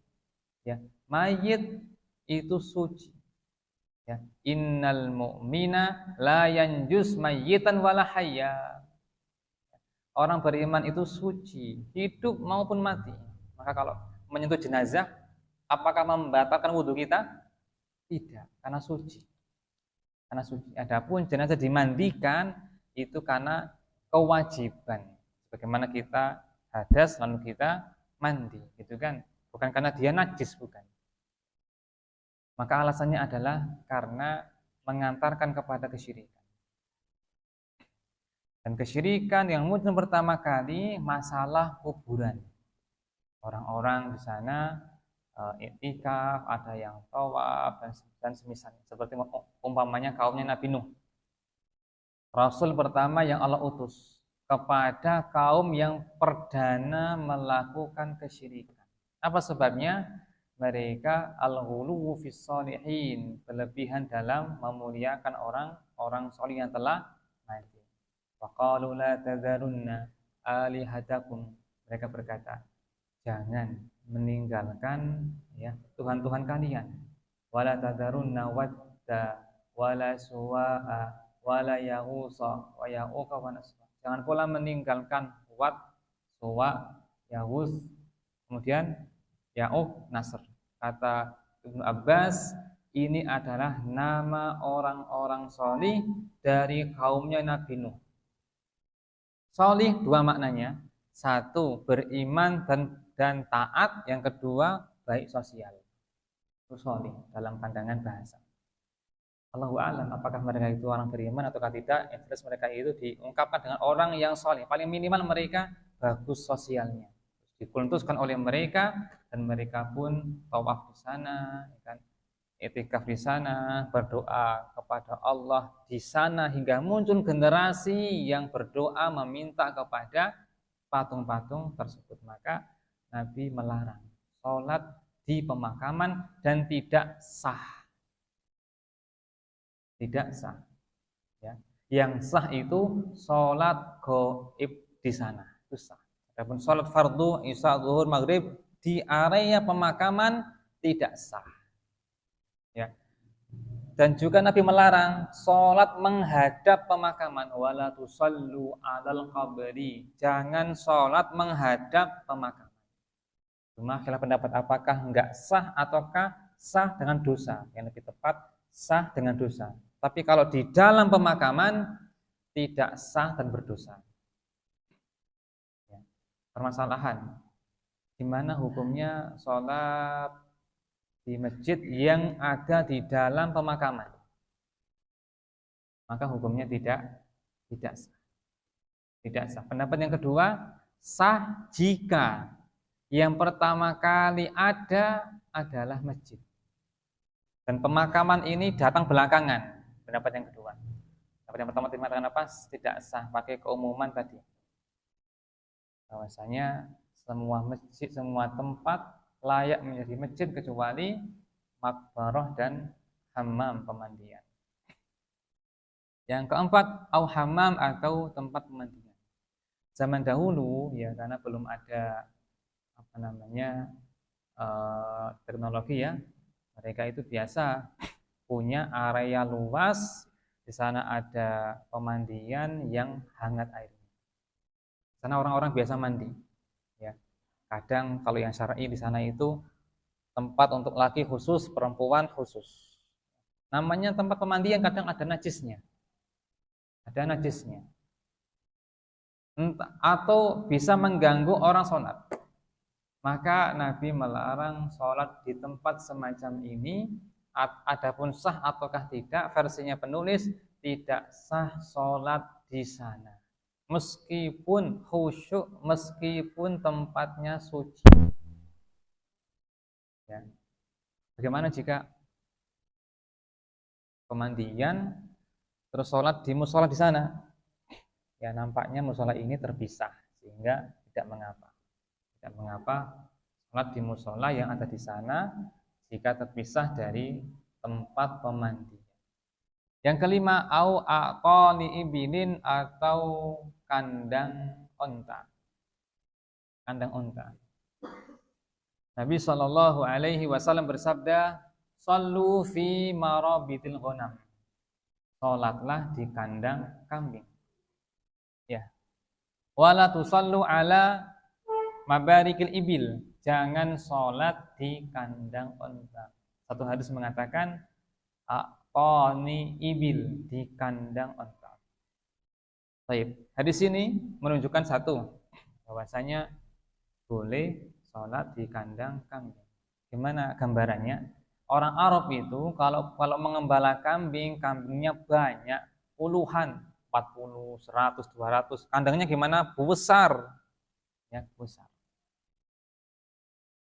ya, mayit itu suci, ya. Innal mu'mina la yanjus mayyitan wala hayya. Orang beriman itu suci, hidup maupun mati. Maka kalau menyentuh jenazah, apakah membatalkan wudhu kita? Tidak, karena suci. Karena suci. Adapun jenazah dimandikan itu karena kewajiban. Bagaimana kita hadas lalu kita mandi, gitu kan? Bukan karena dia najis, bukan. Maka alasannya adalah karena mengantarkan kepada kesyirikan. Dan kesyirikan yang muncul pertama kali masalah kuburan. Orang-orang di sana i'tikaf, ada yang tawaf dan semisalnya. Seperti umpamanya kaumnya Nabi Nuh. Rasul pertama yang Allah utus kepada kaum yang perdana melakukan kesyirikan. Apa sebabnya? Mereka al-ghuluwu fis sholihin, berlebihan dalam memuliakan orang-orang salih yang telah mati. Wa qalu la tadharunna alihatakum, mereka berkata, jangan meninggalkan, ya, Tuhan-Tuhan kalian. Wala tadharunna wadda wala suwa'a wala yahusa wa ya'uqa wa nasra. Jangan pula meninggalkan Wad, Suwa, Yahus, kemudian Ya'uq, Nasr. Kata Ibnu Abbas, ini adalah nama orang-orang solih dari kaumnya Nabi Nuh. Solih dua maknanya. Satu, beriman dan taat. Yang kedua, baik sosial. Itu solih dalam pandangan bahasa. Allahu a'lam apakah mereka itu orang beriman ataukah tidak. Yang jelas mereka itu diungkapkan dengan orang yang solih. Paling minimal mereka bagus sosialnya, dikultuskan oleh mereka, dan mereka pun tawaf di sana, kan, i'tikaf di sana, berdoa kepada Allah di sana, hingga muncul generasi yang berdoa meminta kepada patung-patung tersebut. Maka Nabi melarang sholat di pemakaman dan tidak sah. Tidak sah, ya. Yang sah itu sholat gaib di sana, itu sah. Adapun sholat fardu, isya, zuhur, maghrib di area pemakaman tidak sah, ya. Dan juga Nabi melarang sholat menghadap pemakaman. Wala tusallu alal qabri, jangan sholat menghadap pemakaman. Cuma khilaf pendapat apakah enggak sah ataukah sah dengan dosa. Yang lebih tepat sah dengan dosa. Tapi kalau di dalam pemakaman tidak sah dan berdosa. Ya. Permasalahan, di mana hukumnya sholat di masjid yang ada di dalam pemakaman? Maka hukumnya tidak sah. Tidak sah. Pendapat yang kedua, sah jika yang pertama kali ada adalah masjid dan pemakaman ini datang belakangan. Pendapat yang kedua. Pendapat yang pertama mengatakan apa? Tidak sah, pakai keumuman tadi. Bahwasanya semua masjid, semua tempat layak menjadi masjid kecuali makbarah dan hammam, pemandian. Yang keempat, au hammam atau tempat pemandian. Zaman dahulu ya, karena belum ada apa namanya teknologi ya, mereka itu biasa punya area luas, di sana ada pemandian yang hangat airnya. Di sana orang-orang biasa mandi ya. Kadang kalau yang syar'i di sana itu tempat untuk laki khusus, perempuan khusus. Namanya tempat pemandian kadang ada najisnya. Ada najisnya. Atau bisa mengganggu orang sholat. Maka Nabi melarang sholat di tempat semacam ini. Adapun sah ataukah tidak, versinya penulis tidak sah sholat di sana. Meskipun khusyuk, meskipun tempatnya suci. Ya. Bagaimana jika pemandian terus sholat di musola di sana? Ya nampaknya musola ini terpisah sehingga tidak mengapa. Tidak mengapa sholat di musola yang ada di sana jika terpisah dari tempat pemandian. Yang kelima, au aqali ibilin atau kandang onta. Kandang onta. Nabi Shallallahu Alaihi Wasallam bersabda, "Sallu fi marabitil ghanam." Salatlah di kandang kambing. Ya. Wala tusallu ala mabarikil ibil. Jangan salat di kandang onta. Satu hadis mengatakan, aqani ibil, di kandang onta. Baik. Hadis ini menunjukkan satu, bahwasanya boleh sholat di kandang kambing. Gimana gambarannya? Orang Arab itu kalau mengembala kambing, kambingnya banyak, puluhan, 40, 100, 200. Kandangnya gimana? Besar. Ya, besar.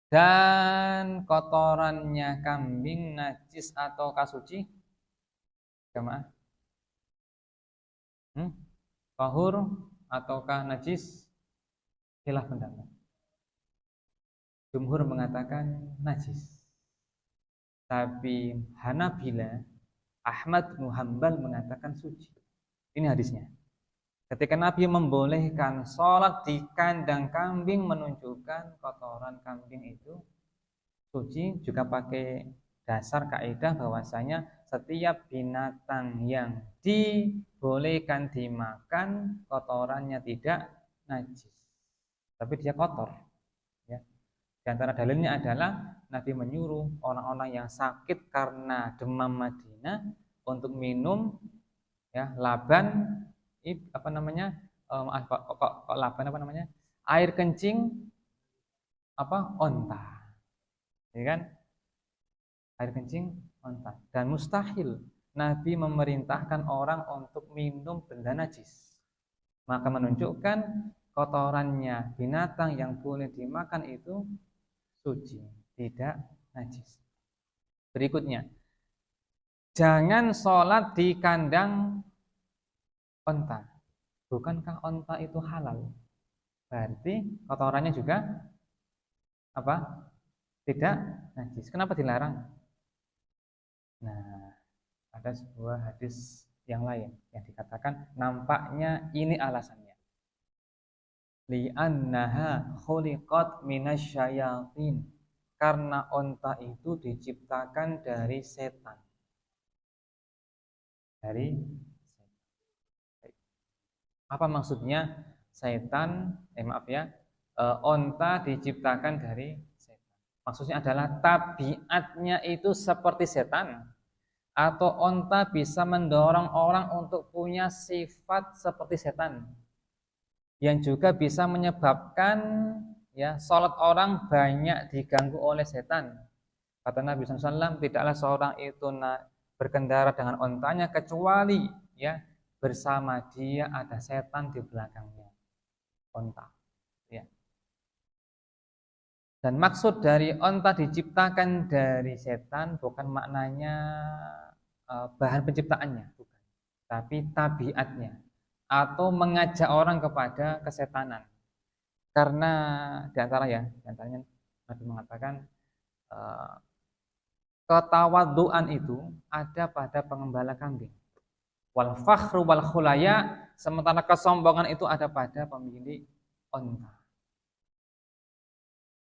Dan kotorannya kambing najis atau kasuci? Jamaah? Tahur ataukah najis? Khilaf pendapat. Jumhur mengatakan najis. Tapi Hanabila, Ahmad bin Hanbal mengatakan suci. Ini hadisnya. Ketika Nabi membolehkan sholat di kandang kambing, menunjukkan kotoran kambing itu suci. Juga pakai dasar kaidah bahwasanya setiap binatang yang dibolehkan dimakan, kotorannya tidak najis, tapi dia kotor. Ya. Di antara dalilnya adalah Nabi menyuruh orang-orang yang sakit karena demam Madinah untuk minum ya laban apa namanya laban apa namanya air kencing apa onta, ya kan, air kencing onta. Dan mustahil Nabi memerintahkan orang untuk minum benda najis, maka menunjukkan kotorannya binatang yang boleh dimakan itu suci, tidak najis. Berikutnya, jangan sholat di kandang onta. Bukankah onta itu halal? Berarti kotorannya juga apa? Tidak najis. Kenapa dilarang? Nah, ada sebuah hadis yang lain yang dikatakan nampaknya ini alasannya. Li'annaha khuliqat minasyayatin. Karena onta itu diciptakan dari setan. Dari setan. Apa maksudnya setan? Maaf ya, onta diciptakan dari setan. Maksudnya adalah tabiatnya itu seperti setan, atau onta bisa mendorong orang untuk punya sifat seperti setan, yang juga bisa menyebabkan ya sholat orang banyak diganggu oleh setan. Kata Nabi SAW, tidaklah seorang itu berkendara dengan ontanya kecuali ya bersama dia ada setan di belakangnya onta. Ya. Dan maksud dari onta diciptakan dari setan bukan maknanya bahan penciptaannya, bukan, tapi tabiatnya, atau mengajak orang kepada kesetanan. Karena diantaranya Nabi mengatakan ketawaduan itu ada pada pengembala kambing. Wal fakhru wal khulaya, sementara kesombongan itu ada pada pemilik onta.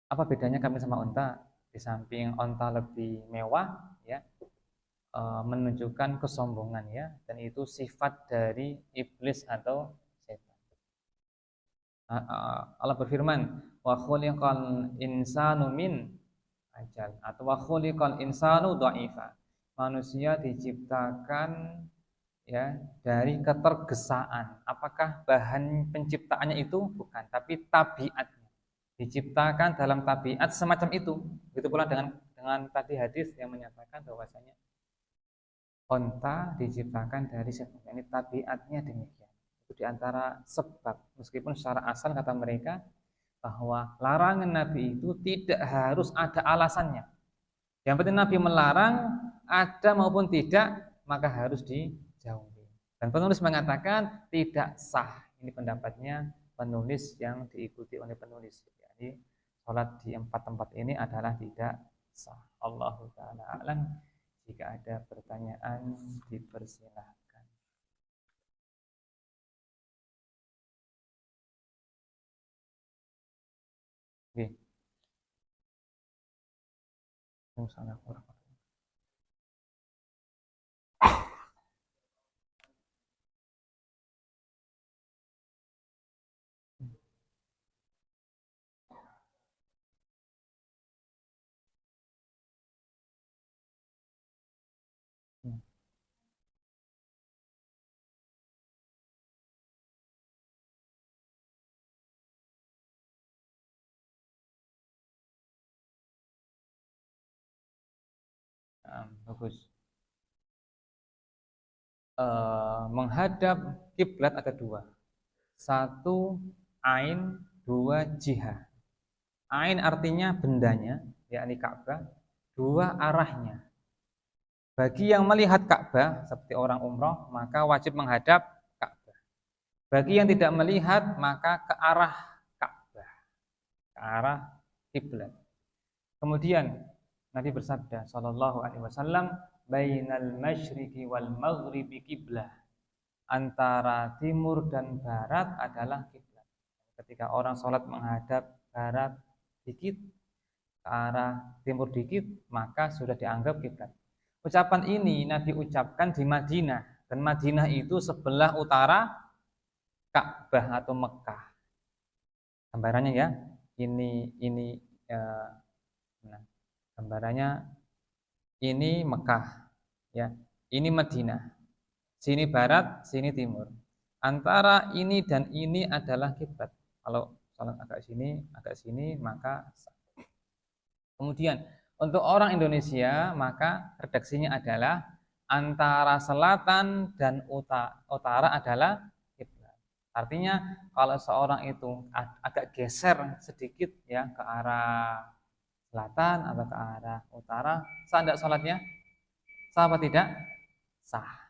Apa bedanya kami sama onta? Di samping onta lebih mewah, ya, menunjukkan kesombongan, ya, dan itu sifat dari iblis atau setan. Allah berfirman, wa khuliqal insanu min ajal, atau wa khuliqal insanu dha'ifa. Manusia diciptakan, ya, dari ketergesaan. Apakah bahan penciptaannya itu? Bukan, tapi tabiatnya. Diciptakan dalam tabiat semacam itu. Begitu pula dengan tadi hadis yang menyatakan bahwasanya onta diciptakan dari setan. Ini tabiatnya demikian. Itu diantara sebab, meskipun secara asal kata mereka bahwa larangan Nabi itu tidak harus ada alasannya. Yang penting Nabi melarang, ada maupun tidak, maka harus dijauhi. Dan penulis mengatakan tidak sah. Ini pendapatnya penulis yang diikuti oleh penulis. Jadi sholat di 4 tempat ini adalah tidak sah. Allahu ta'ala a'lam. Jika ada pertanyaan, dipersilahkan. Oke. Assalamualaikum. Bagus. Menghadap kiblat ada 2. 1 ain, 2 jihah. Ain artinya bendanya, yakni Ka'bah. 2 arahnya. Bagi yang melihat Ka'bah seperti orang umroh, maka wajib menghadap Ka'bah. Bagi yang tidak melihat, maka ke arah Ka'bah, ke arah kiblat. Kemudian Nabi bersabda sallallahu alaihi wasallam, bainal masyriqi wal maghribi kiblah. Antara timur dan barat adalah kiblat. Ketika orang sholat menghadap barat dikit, ke arah timur dikit, maka sudah dianggap kiblat. Ucapan ini Nabi ucapkan di Madinah, dan Madinah itu sebelah utara Ka'bah atau Mekah. Gambarannya, ya, ini nah, gambarannya ini Mekah, ya, ini Madinah, sini barat, sini timur. Antara ini dan ini adalah kiblat. Kalau salat agak sini, maka kemudian untuk orang Indonesia, maka redaksinya adalah antara selatan dan utara adalah kiblat. Artinya kalau seorang itu agak geser sedikit, ya, ke arah selatan atau ke arah utara, sah tidak sholatnya? Sah apa tidak? Sah.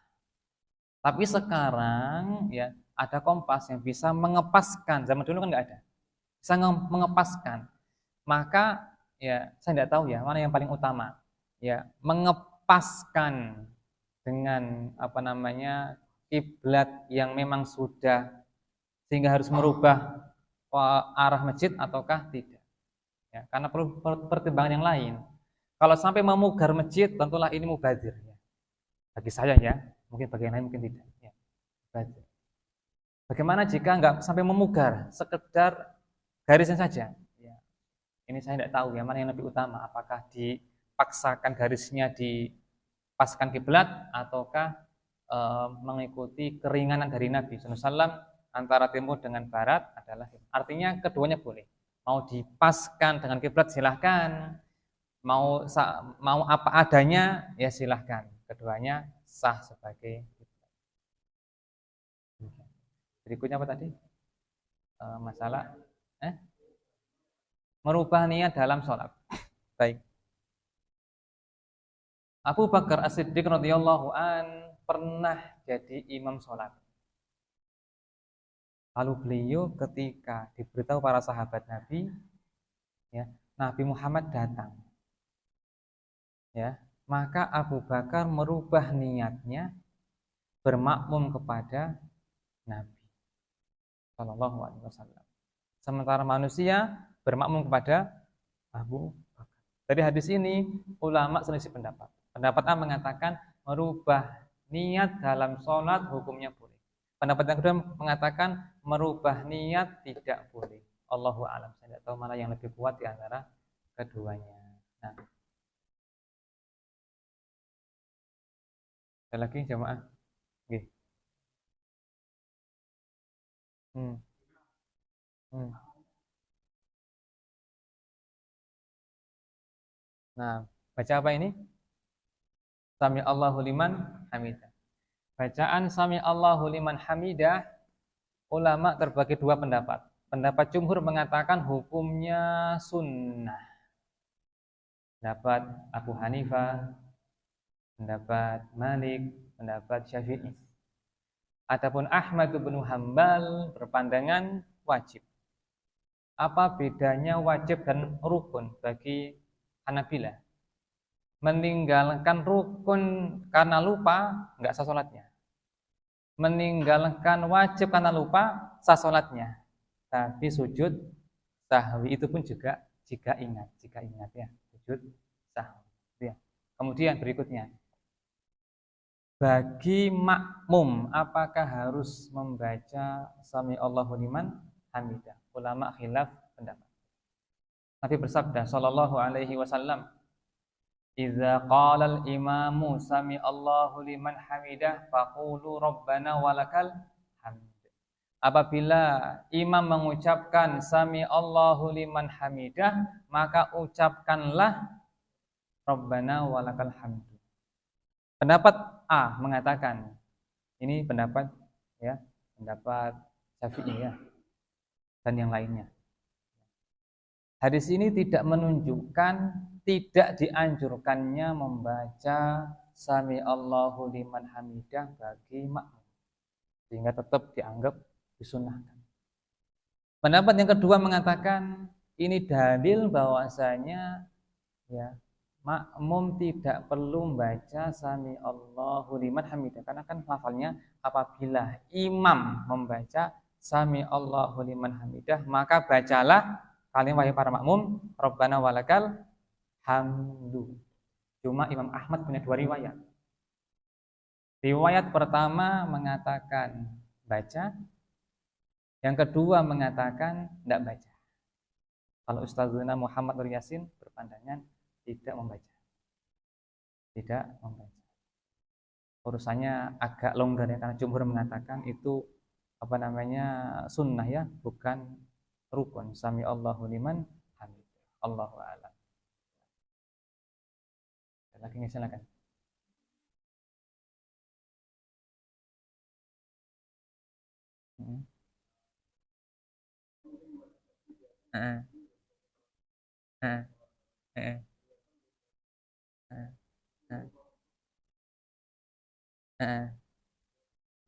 Tapi sekarang, ya, ada kompas yang bisa mengepaskan. Zaman dulu kan nggak ada. Bisa mengepaskan. Maka, ya, saya tidak tahu, ya, mana yang paling utama, ya, mengepaskan dengan kiblat yang memang sudah sehingga harus merubah arah masjid ataukah tidak, ya, karena perlu pertimbangan yang lain. Kalau sampai memugar masjid, tentulah ini mubazir, ya, bagi saya, ya, mungkin bagi yang lain mungkin tidak, ya, mubazir. Bagaimana jika nggak sampai memugar, sekedar garisnya saja? Ini saya tidak tahu, ya, mana yang lebih utama, apakah dipaksakan garisnya dipaskan kiblat ataukah mengikuti keringanan dari Nabi SAW antara timur dengan barat adalah, artinya keduanya boleh. Mau dipaskan dengan kiblat silahkan, mau apa adanya, ya, silahkan. Keduanya sah sebagai kiblat. Berikutnya apa tadi? Masalah merubah niat dalam sholat. Baik. Abu Bakar As-Siddiq radhiyallahu an pernah jadi imam sholat. Lalu beliau ketika diberitahu para sahabat Nabi, ya, Nabi Muhammad datang, ya, maka Abu Bakar merubah niatnya, bermakmum kepada Nabi Shallallahu Alaihi Wasallam. Sementara manusia bermakmum kepada Abu Bakar. Dari hadis ini ulama selisih pendapat. Pendapat A mengatakan merubah niat dalam sholat hukumnya boleh. Pendapat yang kedua mengatakan merubah niat tidak boleh. Allahu a'lam. Saya tidak tahu mana yang lebih kuat di antara keduanya. Nah, ada lagi jamaah. Oke. Hmm. Hmm. Nah, baca apa ini? Sami Allahu liman hamidah. Bacaan Sami Allahu liman hamidah, ulama terbagi dua pendapat. Pendapat jumhur mengatakan hukumnya sunnah. Pendapat Abu Hanifah, pendapat Malik, pendapat Syafi'i. Adapun Ahmad bin Hambal berpandangan wajib. Apa bedanya wajib dan rukun bagi Hanabilah? Meninggalkan rukun karena lupa, enggak sah salatnya. Meninggalkan wajib karena lupa, sah salatnya. Tapi sujud sahwi itu pun juga jika ingat ya, sujud sahwi. Ya. Kemudian berikutnya, bagi makmum apakah harus membaca Sami Allahu liman hamidah? Ulama khilaf pendapat. Nabi bersabda sallallahu alaihi wasallam, "Idza qala al-imamu sami Allahu liman hamidah faqulu rabbana walakal hamd." Apabila imam mengucapkan sami Allahu liman hamidah, maka ucapkanlah rabbana walakal hamd. Pendapat A mengatakan, ini pendapat ya, pendapat Syafi'i ya, dan yang lainnya. Hadis ini tidak menunjukkan tidak dianjurkannya membaca Sami Allahu liman hamidah bagi makmum, sehingga tetap dianggap disunnahkan. Pendapat yang kedua mengatakan ini dalil bahwasanya ya makmum tidak perlu membaca Sami Allahu liman hamidah, karena kan lafalnya apabila imam membaca Sami Allahu liman hamidah maka bacalah kalian wahai para makmum Rabbana walakal hamdu. Cuma Imam Ahmad punya dua riwayat. Riwayat pertama mengatakan baca, yang kedua mengatakan tidak baca. Kalau Ustazuna Muhammad Nur Yasin berpandangan tidak membaca. Tidak membaca. Urusannya agak longgar ya, karena jumhur mengatakan itu sunnah ya, bukan rukun. Sami Allahu liman hamid. Allahu a'lam. Lagi silakan.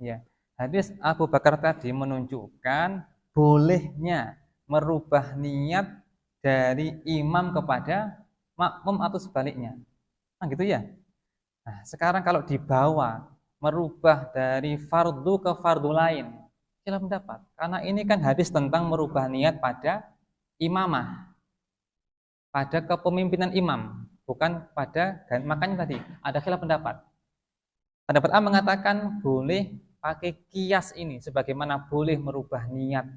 Ya, hadis Abu Bakar tadi menunjukkan bolehnya merubah niat dari imam kepada makmum atau sebaliknya. Nah, gitu ya. Nah, sekarang kalau dibawa merubah dari fardu ke fardu lain, silahkan pendapat. Karena ini kan hadis tentang merubah niat pada imamah, pada kepemimpinan imam, bukan pada, makanya tadi ada khilaf pendapat. Pendapat A mengatakan boleh pakai kias ini, sebagaimana boleh merubah niat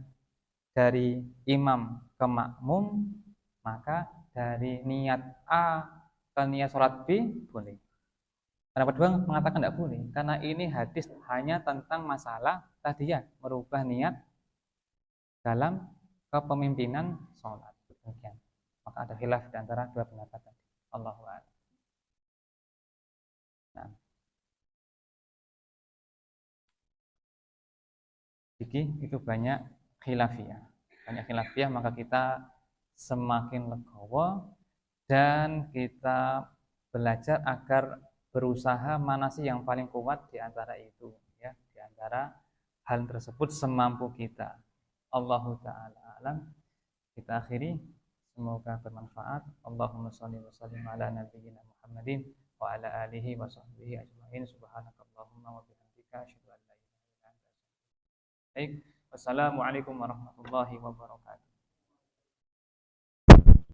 dari imam ke makmum, maka dari niat A ke niat sholat B boleh. Pendapat dua mengatakan tidak boleh, karena ini hadis hanya tentang masalah tadi ya, merubah niat dalam kepemimpinan sholat. Demikian. Maka ada khilaf di antara dua pendapat tadi. Allahu a'lam. Nah. Jadi itu banyak khilafiyah. Banyak khilafiyah, maka kita semakin legowo dan kita belajar agar berusaha mana sih yang paling kuat di antara itu ya, di antara hal tersebut semampu kita. Allahu taala alam. Kita akhiri, semoga bermanfaat. Allahumma shalli wa sallim ala nabiyyina Muhammadin wa ala alihi wa sahbihi ajmain. Subhanakallahumma wa bihamdika bihamdika asyhadu an la ilaha illa anta astaghfiruka wa atubu ilaik. Wassalamualaikum warahmatullahi wabarakatuh.